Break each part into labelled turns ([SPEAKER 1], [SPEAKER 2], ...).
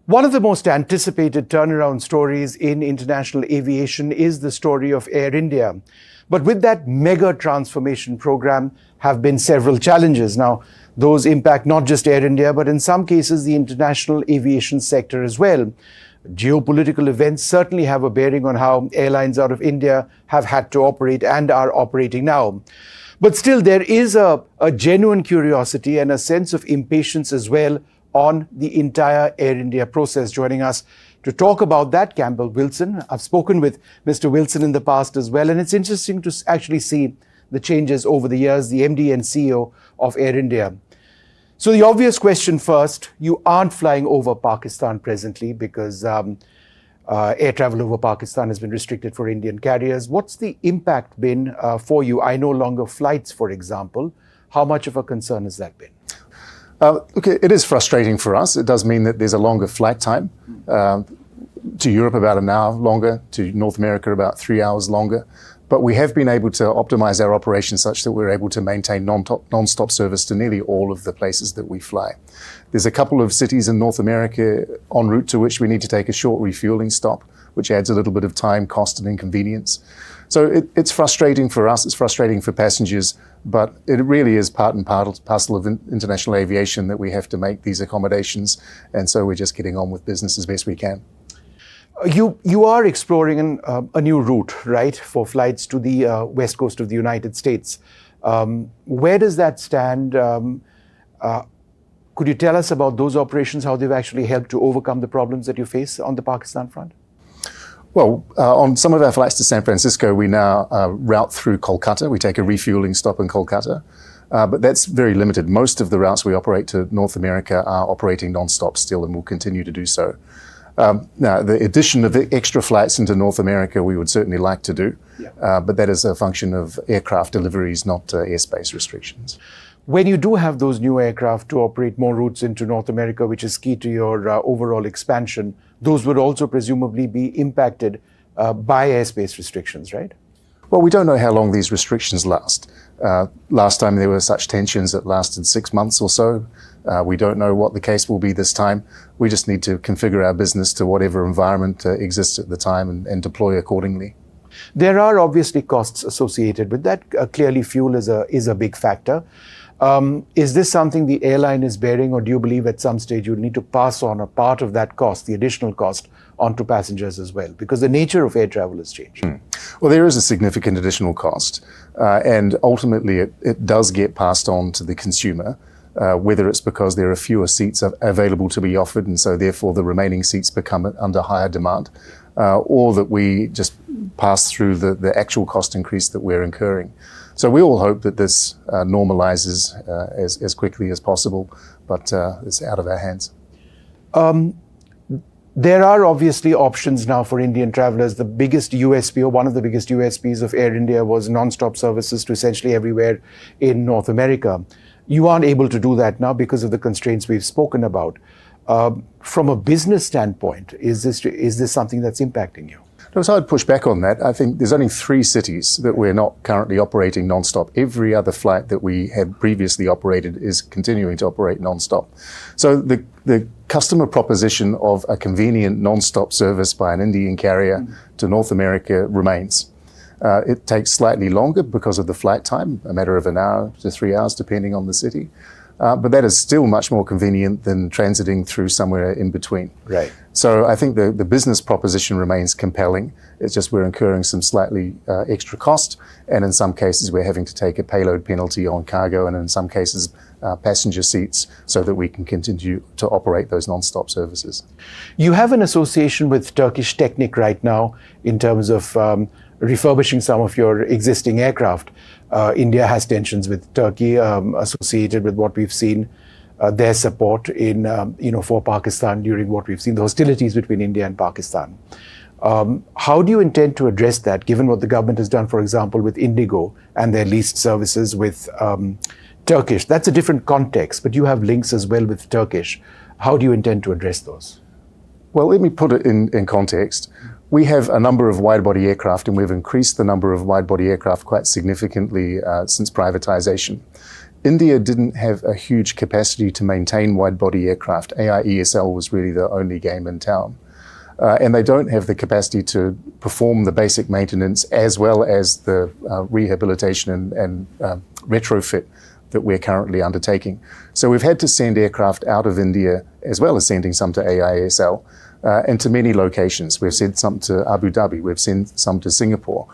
[SPEAKER 1] One of the most anticipated turnaround stories in international aviation is the story of Air India. But with that mega transformation program have been several challenges. Now, those impact not just Air India, but in some cases the international aviation sector as well. Geopolitical events certainly have a bearing on how airlines out of India have had to operate and are operating now. But still, there is a genuine curiosity and a sense of impatience as well on the entire Air India process. Joining us to talk about that, Campbell Wilson. I've spoken with Mr. Wilson in the past as well, and it's interesting to actually see the changes over the years, the MD and CEO of Air India. So the obvious question first, you aren't flying over Pakistan presently because air travel over Pakistan has been restricted for Indian carriers. What's the impact been for you? I no longer flights, for example. How much of a concern has that been?
[SPEAKER 2] Look, it is frustrating for us. It does mean that there's a longer flight time. To Europe about an hour longer, to North America about 3 hours longer. But we have been able to optimize our operations such that we're able to maintain non-stop service to nearly all of the places that we fly. There's a couple of cities in North America en route to which we need to take a short refueling stop, which adds a little bit of time, cost and inconvenience. So it's frustrating for us, it's frustrating for passengers, but it really is part and parcel of international aviation that we have to make these accommodations. And so we're just getting on with business as best we can.
[SPEAKER 1] You are exploring a new route, right, for flights to the west coast of the United States. Where does that stand? Could you tell us about those operations, how they've actually helped to overcome the problems that you face on the Pakistan front?
[SPEAKER 2] Well, on some of our flights to San Francisco, we now route through Kolkata. We take a refueling stop in Kolkata, but that's very limited. Most of the routes we operate to North America are operating non-stop still and will continue to do so. Now, the addition of extra flights into North America, we would certainly like to do, but that is a function of aircraft deliveries, not airspace restrictions.
[SPEAKER 1] When you do have those new aircraft to operate more routes into North America, which is key to your overall expansion, those would also presumably be impacted by airspace restrictions, right?
[SPEAKER 2] Well, we don't know how long these restrictions last. Last time there were such tensions that lasted 6 months or so. We don't know what the case will be this time. We just need to configure our business to whatever environment exists at the time and deploy accordingly.
[SPEAKER 1] There are obviously costs associated with that. Clearly, fuel is a big factor. Is this something the airline is bearing, or do you believe at some stage you'll need to pass on a part of that cost, the additional cost, onto passengers as well? Because the nature of air travel has changed.
[SPEAKER 2] Well, there is a significant additional cost, and ultimately it does get passed on to the consumer, whether it's because there are fewer seats available to be offered, and so therefore the remaining seats become under higher demand, or that we just pass through the actual cost increase that we're incurring. So we all hope that this normalizes as quickly as possible, but it's out of our hands.
[SPEAKER 1] There are obviously options now for Indian travelers. The biggest USP, or one of the biggest USPs of Air India, was non-stop services to essentially everywhere in North America. You aren't able to do that now because of the constraints we've spoken about. From a business standpoint, is this something that's impacting you?
[SPEAKER 2] No, so I'd push back on that. I think there's only 3 cities that we're not currently operating non-stop. Every other flight that we had previously operated is continuing to operate non-stop. So the customer proposition of a convenient non-stop service by an Indian carrier to North America remains. It takes slightly longer because of the flight time, a matter of an hour to 3 hours, depending on the city. But that is still much more convenient than transiting through somewhere in between.
[SPEAKER 1] Right.
[SPEAKER 2] So I think the business proposition remains compelling. It's just we're incurring some slightly extra cost, and in some cases we're having to take a payload penalty on cargo, and in some cases passenger seats, so that we can continue to operate those non-stop services.
[SPEAKER 1] You have an association with Turkish Technic right now in terms of refurbishing some of your existing aircraft. India has tensions with Turkey associated with what we've seen, their support in, for Pakistan during what we've seen, the hostilities between India and Pakistan. How do you intend to address that, given what the government has done, for example, with Indigo and their leased services with Turkish? That's a different context, but you have links as well with Turkish. How do you intend to address those?
[SPEAKER 2] Well, let me put it in context. We have a number of wide-body aircraft, and we've increased the number of wide-body aircraft quite significantly since privatization. India didn't have a huge capacity to maintain wide-body aircraft. AIESL was really the only game in town. And they don't have the capacity to perform the basic maintenance as well as the rehabilitation and retrofit that we're currently undertaking. So we've had to send aircraft out of India as well as sending some to AISL and to many locations. We've sent some to Abu Dhabi, we've sent some to Singapore,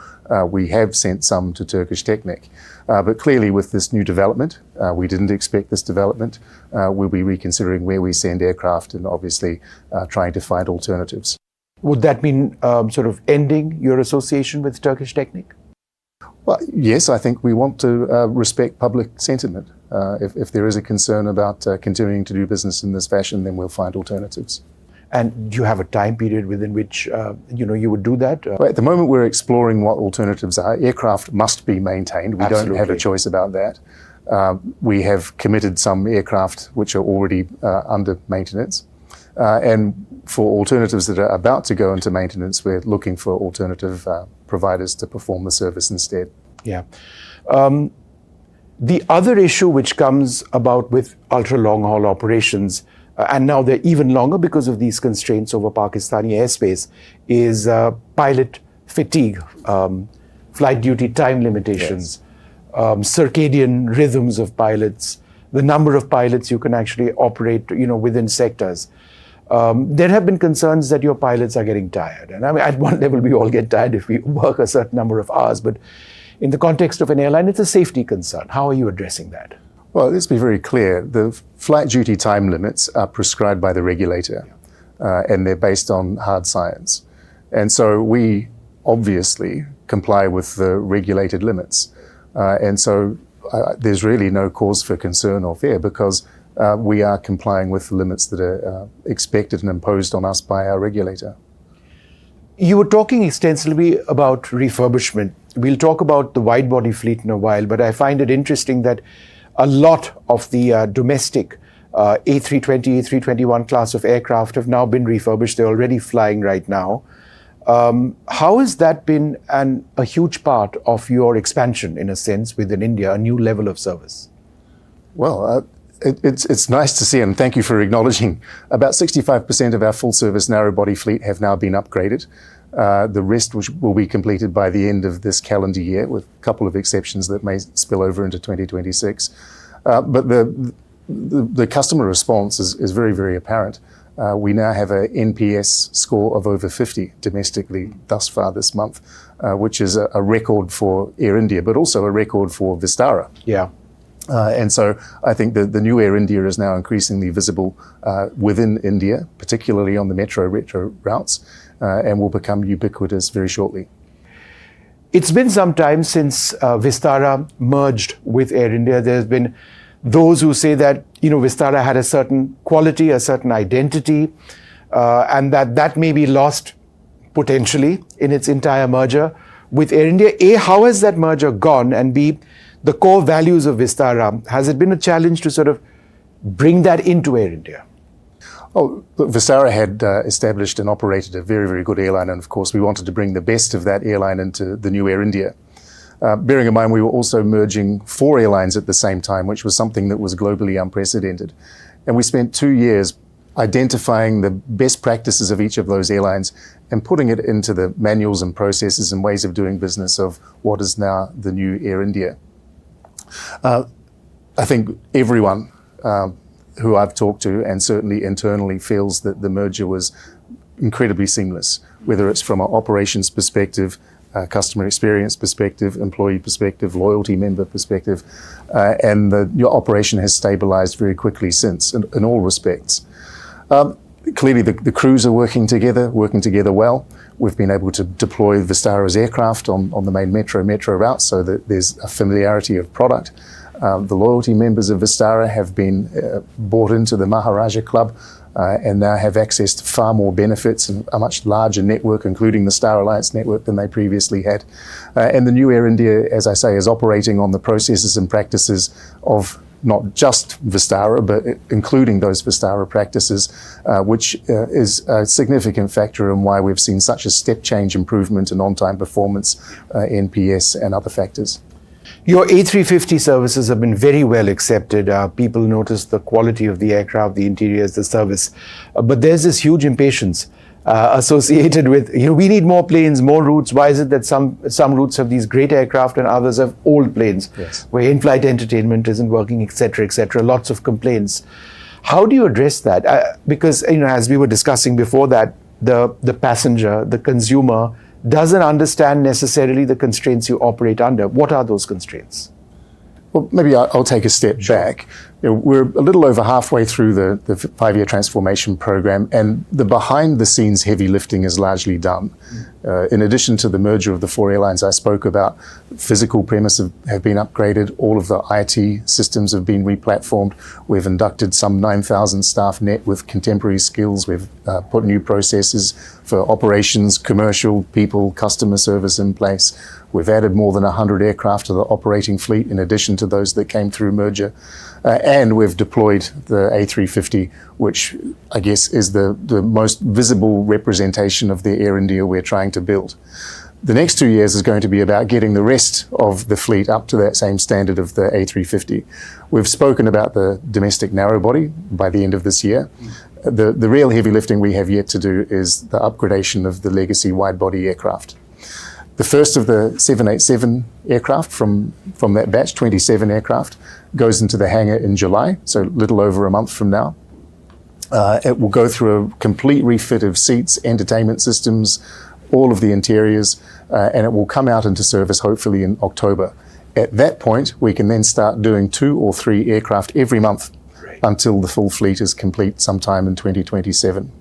[SPEAKER 2] we have sent some to Turkish Technic. But clearly with this new development, we didn't expect this development, we'll be reconsidering where we send aircraft and obviously trying to find alternatives.
[SPEAKER 1] Would that mean sort of ending your association with Turkish Technic?
[SPEAKER 2] Well, yes, I think we want to respect public sentiment. If there is a concern about continuing to do business in this fashion, then we'll find alternatives.
[SPEAKER 1] And do you have a time period within which you would do that?
[SPEAKER 2] Well, at the moment, we're exploring what alternatives are. Aircraft must be maintained. We
[SPEAKER 1] Absolutely.
[SPEAKER 2] don't have a choice about that. We have committed some aircraft which are already under maintenance. And for alternatives that are about to go into maintenance, we're looking for alternative providers to perform the service instead.
[SPEAKER 1] Yeah. The other issue which comes about with ultra-long-haul operations, and now they're even longer because of these constraints over Pakistani airspace, is pilot fatigue, flight duty time limitations, circadian rhythms of pilots, the number of pilots you can actually operate, within sectors. There have been concerns that your pilots are getting tired. And I mean, at one level, we all get tired if we work a certain number of hours. But in the context of an airline, it's a safety concern. How are you addressing that?
[SPEAKER 2] Well, let's be very clear. The flight duty time limits are prescribed by the regulator, and they're based on hard science. And so we obviously comply with the regulated limits. And so there's really no cause for concern or fear because we are complying with the limits that are expected and imposed on us by our regulator.
[SPEAKER 1] You were talking extensively about refurbishment. We'll talk about the wide-body fleet in a while, but I find it interesting that a lot of the domestic A320, A321 class of aircraft have now been refurbished. They're already flying right now. How has that been a huge part of your expansion, in a sense, within India, a new level of service?
[SPEAKER 2] Well, it's nice to see, and thank you for acknowledging, about 65% of our full-service narrow-body fleet have now been upgraded. The rest which will be completed by the end of this calendar year, with a couple of exceptions that may spill over into 2026. But the customer response is very, very apparent. We now have a NPS score of over 50 domestically thus far this month, which is a record for Air India, but also a record for Vistara.
[SPEAKER 1] Yeah.
[SPEAKER 2] And so I think that the new Air India is now increasingly visible within India, particularly on the metro-retro routes, and will become ubiquitous very shortly.
[SPEAKER 1] It's been some time since Vistara merged with Air India. There's been those who say that Vistara had a certain quality, a certain identity, and that may be lost potentially in its entire merger with Air India. A, how has that merger gone? And B, the core values of Vistara, has it been a challenge to sort of bring that into Air India?
[SPEAKER 2] Oh, look, Vistara had established and operated a very, very good airline, and of course we wanted to bring the best of that airline into the new Air India. Bearing in mind we were also merging 4 airlines at the same time, which was something that was globally unprecedented. And we spent 2 years identifying the best practices of each of those airlines and putting it into the manuals and processes and ways of doing business of what is now the new Air India. I think everyone who I've talked to, and certainly internally, feels that the merger was incredibly seamless, whether it's from an operations perspective, customer experience perspective, employee perspective, loyalty member perspective, and the new operation has stabilized very quickly since, in all respects. Clearly, the crews are working together well. We've been able to deploy Vistara's aircraft on the main metro routes so that there's a familiarity of product. The loyalty members of Vistara have been brought into the Maharaja Club and now have access to far more benefits and a much larger network, including the Star Alliance network, than they previously had. And the new Air India, as I say, is operating on the processes and practices of not just Vistara, but including those Vistara practices, which is a significant factor in why we've seen such a step change improvement in on-time performance, NPS and other factors.
[SPEAKER 1] Your A350 services have been very well accepted. People notice the quality of the aircraft, the interiors, the service. But there's this huge impatience associated with, we need more planes, more routes. Why is it that some routes have these great aircraft and others have old planes,
[SPEAKER 2] yes,
[SPEAKER 1] where in-flight entertainment isn't working, etc., etc.? Lots of complaints. How do you address that? Because, as we were discussing before that, the passenger, the consumer, doesn't understand necessarily the constraints you operate under. What are those constraints?
[SPEAKER 2] Well, maybe I'll take a step back. We're a little over halfway through the 5-year transformation program, and the behind-the-scenes heavy lifting is largely done. In addition to the merger of the 4 airlines I spoke about, physical premises have been upgraded, all of the IT systems have been replatformed. We've inducted some 9,000 staff net with contemporary skills. We've put new processes for operations, commercial people, customer service in place. We've added more than 100 aircraft to the operating fleet in addition to those that came through merger. And we've deployed the A350, which I guess is the most visible representation of the Air India we're trying to build. The next 2 years is going to be about getting the rest of the fleet up to that same standard of the A350. We've spoken about the domestic narrow body by the end of this year. The real heavy lifting we have yet to do is the upgradation of the legacy wide body aircraft. The first of the 787 aircraft from that batch, 27 aircraft, goes into the hangar in July, so a little over a month from now. It will go through a complete refit of seats, entertainment systems, all of the interiors, and it will come out into service hopefully in October. At that point, we can then start doing 2 or 3 aircraft every month until the full fleet is complete sometime in 2027.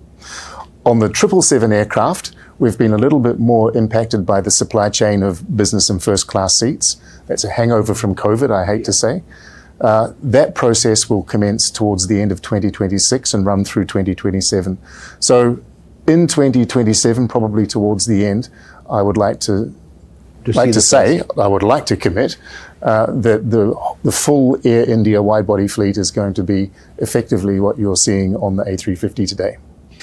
[SPEAKER 2] On the 777 aircraft, we've been a little bit more impacted by the supply chain of business and first class seats. That's a hangover from COVID, I hate to say. That process will commence towards the end of 2026 and run through 2027. So in 2027, probably towards the end, I would like to commit that the full Air India wide-body fleet is going to be effectively what you're seeing on the A350 today.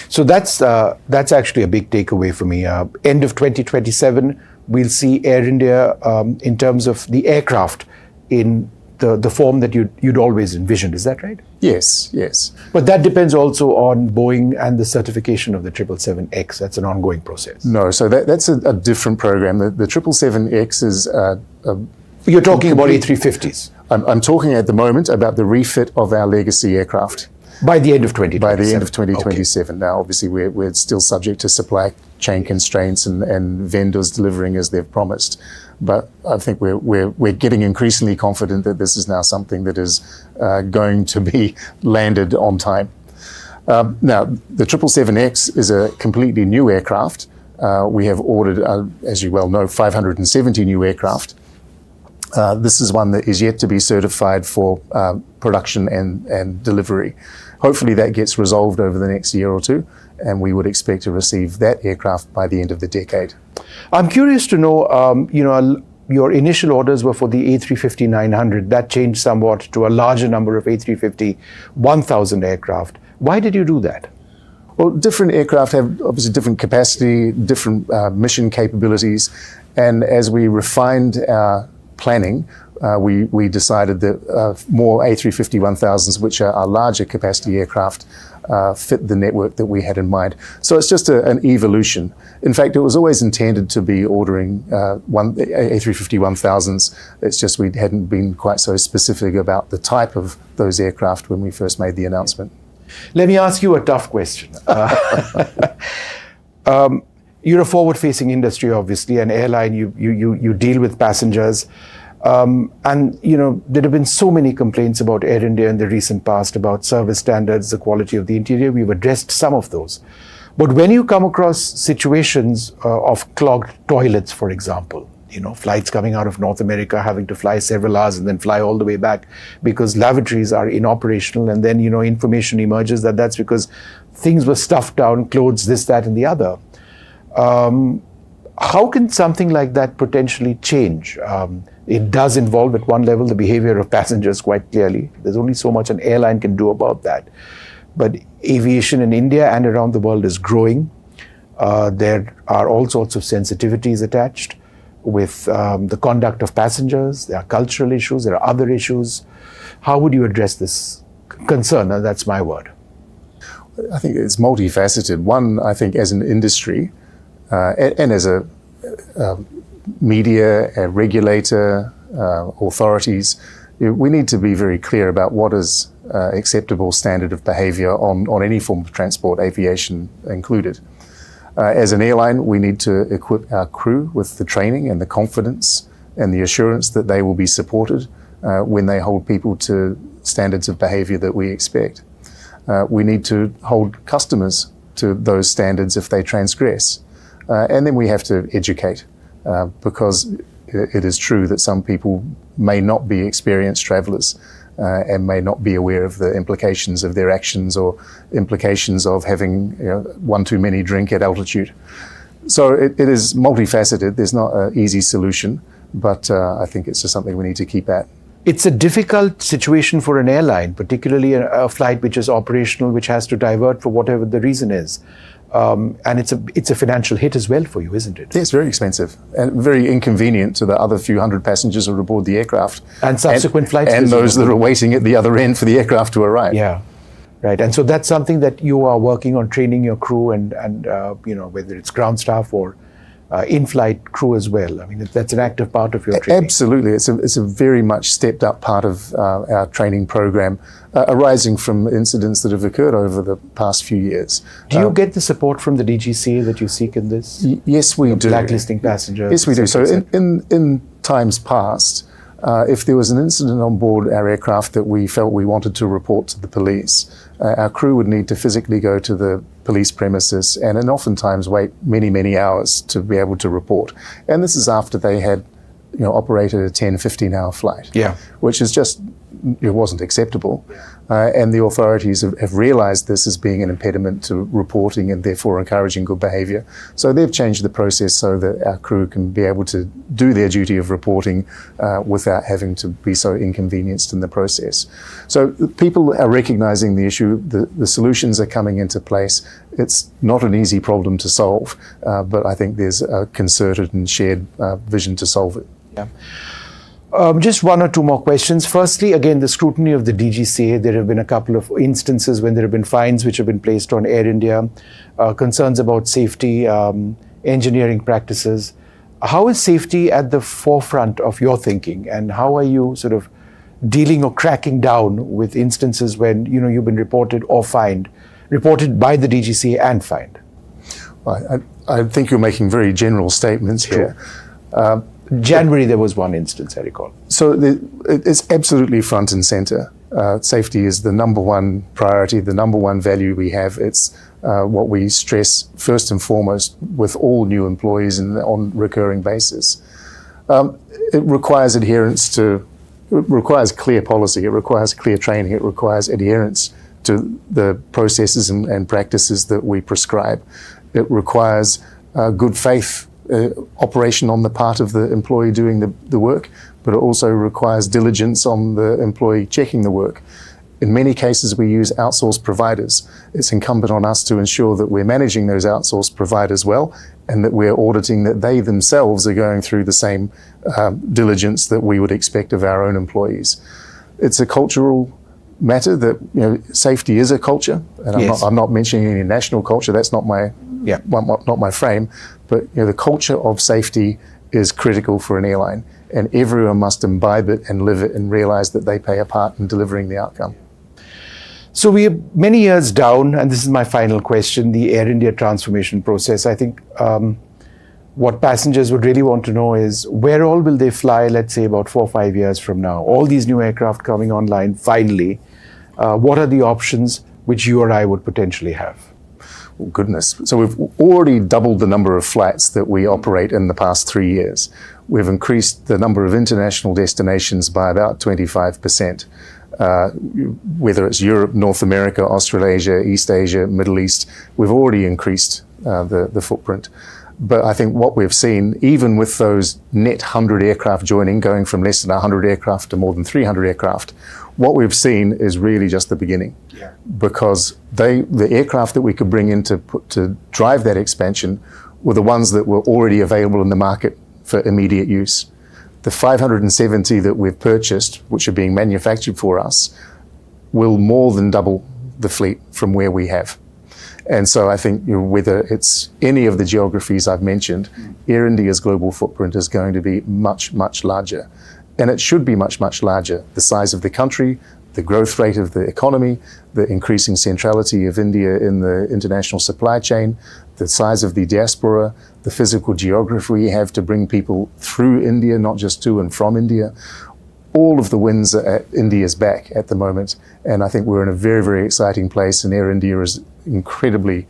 [SPEAKER 1] So that's actually a big takeaway for me. End of 2027, we'll see Air India in terms of the aircraft in the form that you'd always envisioned. Is that right?
[SPEAKER 2] Yes, yes.
[SPEAKER 1] But that depends also on Boeing and the certification of the 777X. That's an ongoing process.
[SPEAKER 2] No, so that's a different program. The 777X is
[SPEAKER 1] You're talking about A350s?
[SPEAKER 2] I'm talking at the moment about the refit of our legacy aircraft.
[SPEAKER 1] By the end of 2027?
[SPEAKER 2] By the end of 2027. Okay. Now, obviously, we're still subject to supply chain constraints and vendors delivering as they've promised. But I think we're getting increasingly confident that this is now something that is going to be landed on time. Now, the 777X is a completely new aircraft. We have ordered, as you well know, 570 new aircraft. This is one that is yet to be certified for production and delivery. Hopefully that gets resolved over the next year or two, and we would expect to receive that aircraft by the end of the decade.
[SPEAKER 1] I'm curious to know, your initial orders were for the A350-900. That changed somewhat to a larger number of A350-1000 aircraft. Why did you do that?
[SPEAKER 2] Well, different aircraft have obviously different capacity, different mission capabilities, and as we refined our planning, we decided that more A350-1000s, which are our larger capacity aircraft, fit the network that we had in mind. So it's just an evolution. In fact, it was always intended to be ordering A350-1000s. It's just we hadn't been quite so specific about the type of those aircraft when we first made the announcement.
[SPEAKER 1] Let me ask you a tough question. You're a forward-facing industry, obviously, an airline. You deal with passengers, and there have been so many complaints about Air India in the recent past about service standards, the quality of the interior. We've addressed some of those, but when you come across situations of clogged toilets, for example, flights coming out of North America having to fly several hours and then fly all the way back because lavatories are inoperational, and then information emerges that that's because things were stuffed down, clothes, this, that, and the other. How can something like that potentially change? It does involve at one level the behavior of passengers quite clearly. There's only so much an airline can do about that. But aviation in India and around the world is growing. There are all sorts of sensitivities attached. with the conduct of passengers. There are cultural issues, there are other issues. How would you address this concern? That's my word.
[SPEAKER 2] I think it's multifaceted. One, I think as an industry and as a media, a regulator, authorities, we need to be very clear about what is acceptable standard of behaviour on any form of transport, aviation included. As an airline, we need to equip our crew with the training and the confidence and the assurance that they will be supported when they hold people to standards of behaviour that we expect. We need to hold customers to those standards if they transgress. And then we have to educate because it is true that some people may not be experienced travellers and may not be aware of the implications of their actions or implications of having one too many drink at altitude. So it is multifaceted. There's not an easy solution, but I think it's just something we need to keep at.
[SPEAKER 1] It's a difficult situation for an airline, particularly a flight which is operational, which has to divert for whatever the reason is. And it's a financial hit as well for you, isn't it?
[SPEAKER 2] It's very expensive and very inconvenient to the other few hundred passengers who are aboard the aircraft.
[SPEAKER 1] And subsequent flights.
[SPEAKER 2] And those that are waiting at the other end for the aircraft to arrive.
[SPEAKER 1] Yeah, right. And so that's something that you are working on, training your crew and whether it's ground staff or in-flight crew as well. I mean, that's an active part of your training.
[SPEAKER 2] Absolutely. It's a very much stepped up part of our training program, arising from incidents that have occurred over the past few years.
[SPEAKER 1] Do you get the support from the DGCA that you seek in this?
[SPEAKER 2] Yes, we do.
[SPEAKER 1] Blacklisting passengers?
[SPEAKER 2] Yes, we do. So in times past, if there was an incident on board our aircraft that we felt we wanted to report to the police, our crew would need to physically go to the police premises and oftentimes wait many, many hours to be able to report. And this is after they had operated a 10, 15-hour flight, which is just, it wasn't acceptable. And the authorities have realised this as being an impediment to reporting and therefore encouraging good behaviour. So they've changed the process so that our crew can be able to do their duty of reporting without having to be so inconvenienced in the process. So people are recognising the issue, the solutions are coming into place. It's not an easy problem to solve, but I think there's a concerted and shared vision to solve it.
[SPEAKER 1] Yeah. Just one or two more questions. Firstly, again, the scrutiny of the DGCA. There have been a couple of instances when there have been fines which have been placed on Air India, concerns about safety, engineering practices. How is safety at the forefront of your thinking, and how are you sort of dealing or cracking down with instances when you've been reported or fined, reported by the DGCA and fined?
[SPEAKER 2] Well, I think you're making very general statements here.
[SPEAKER 1] January, there was one instance, I recall.
[SPEAKER 2] So it's absolutely front and centre. Safety is the number one priority, the number one value we have. It's what we stress first and foremost with all new employees and on recurring basis. It requires adherence to, it requires clear policy, it requires clear training, it requires adherence to the processes and practices that we prescribe. It requires good faith operation on the part of the employee doing the work, but it also requires diligence on the employee checking the work. In many cases, we use outsourced providers. It's incumbent on us to ensure that we're managing those outsourced providers well and that we're auditing that they themselves are going through the same diligence that we would expect of our own employees. It's a cultural matter that safety is a culture, and I'm not mentioning any national culture. That's not my not my frame. But the culture of safety is critical for an airline, and everyone must imbibe it and live it and realise that they play a part in delivering the outcome.
[SPEAKER 1] So we are many years down, and this is my final question, the Air India transformation process. I think what passengers would really want to know is where all will they fly, let's say about 4 or 5 years from now? All these new aircraft coming online finally. What are the options which you or I would potentially have?
[SPEAKER 2] Oh, goodness. So we've already doubled the number of flights that we operate in the past 3 years. We've increased the number of international destinations by about 25%. Whether it's Europe, North America, Australasia, East Asia, Middle East, we've already increased the footprint. But I think what we've seen, even with those net 100 aircraft joining, going from less than 100 aircraft to more than 300 aircraft, what we've seen is really just the beginning. Yeah. Because the aircraft that we could bring in to drive that expansion were the ones that were already available in the market for immediate use. The 570 that we've purchased, which are being manufactured for us, will more than double the fleet from where we have. And so I think whether it's any of the geographies I've mentioned, Air India's global footprint is going to be much, much larger. And it should be much, much larger. The size of the country, the growth rate of the economy, the increasing centrality of India in the international supply chain, the size of the diaspora, the physical geography we have to bring people through India, not just to and from India. All of the winds are at India's back at the moment. And I think we're in a very, very exciting place, and Air India is incredibly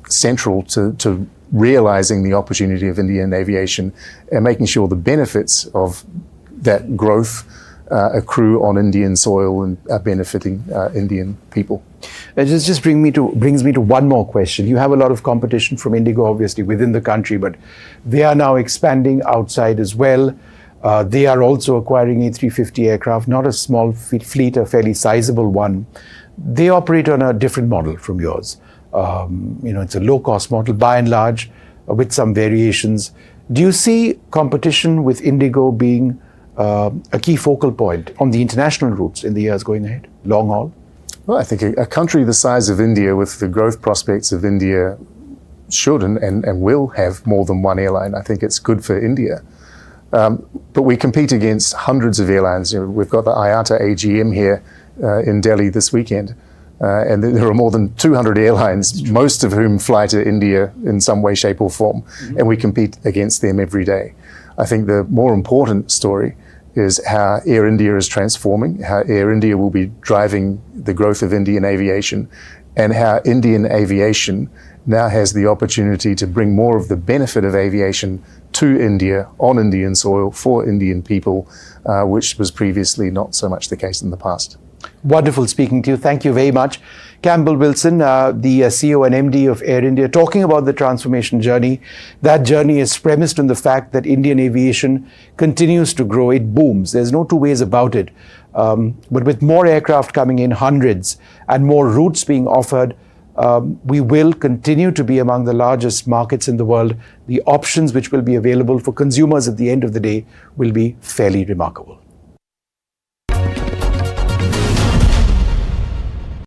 [SPEAKER 2] central to realizing the opportunity of Indian aviation and making sure the benefits of that growth accrue on Indian soil and are benefiting Indian people.
[SPEAKER 1] It just brings me to one more question. You have a lot of competition from Indigo, obviously, within the country, but they are now expanding outside as well. They are also acquiring A350 aircraft, not a small fleet, a fairly sizable one. They operate on a different model from yours. It's a low-cost model, by and large, with some variations. Do you see competition with Indigo being a key focal point on the international routes in the years going ahead, long haul?
[SPEAKER 2] Well, I think a country the size of India, with the growth prospects of India, should and will have more than one airline. I think it's good for India. But we compete against hundreds of airlines. We've got the IATA AGM here in Delhi this weekend. And there are more than 200 airlines, most of whom fly to India in some way, shape or form. Mm-hmm. And we compete against them every day. I think the more important story is how Air India is transforming, how Air India will be driving the growth of Indian aviation, and how Indian aviation now has the opportunity to bring more of the benefit of aviation to India, on Indian soil, for Indian people, which was previously not so much the case in the past.
[SPEAKER 1] Wonderful speaking to you. Thank you very much. Campbell Wilson, the CEO and MD of Air India, talking about the transformation journey. That journey is premised on the fact that Indian aviation continues to grow. It booms. There's no two ways about it. But with more aircraft coming in, hundreds, and more routes being offered, we will continue to be among the largest markets in the world. The options which will be available for consumers at the end of the day will be fairly remarkable.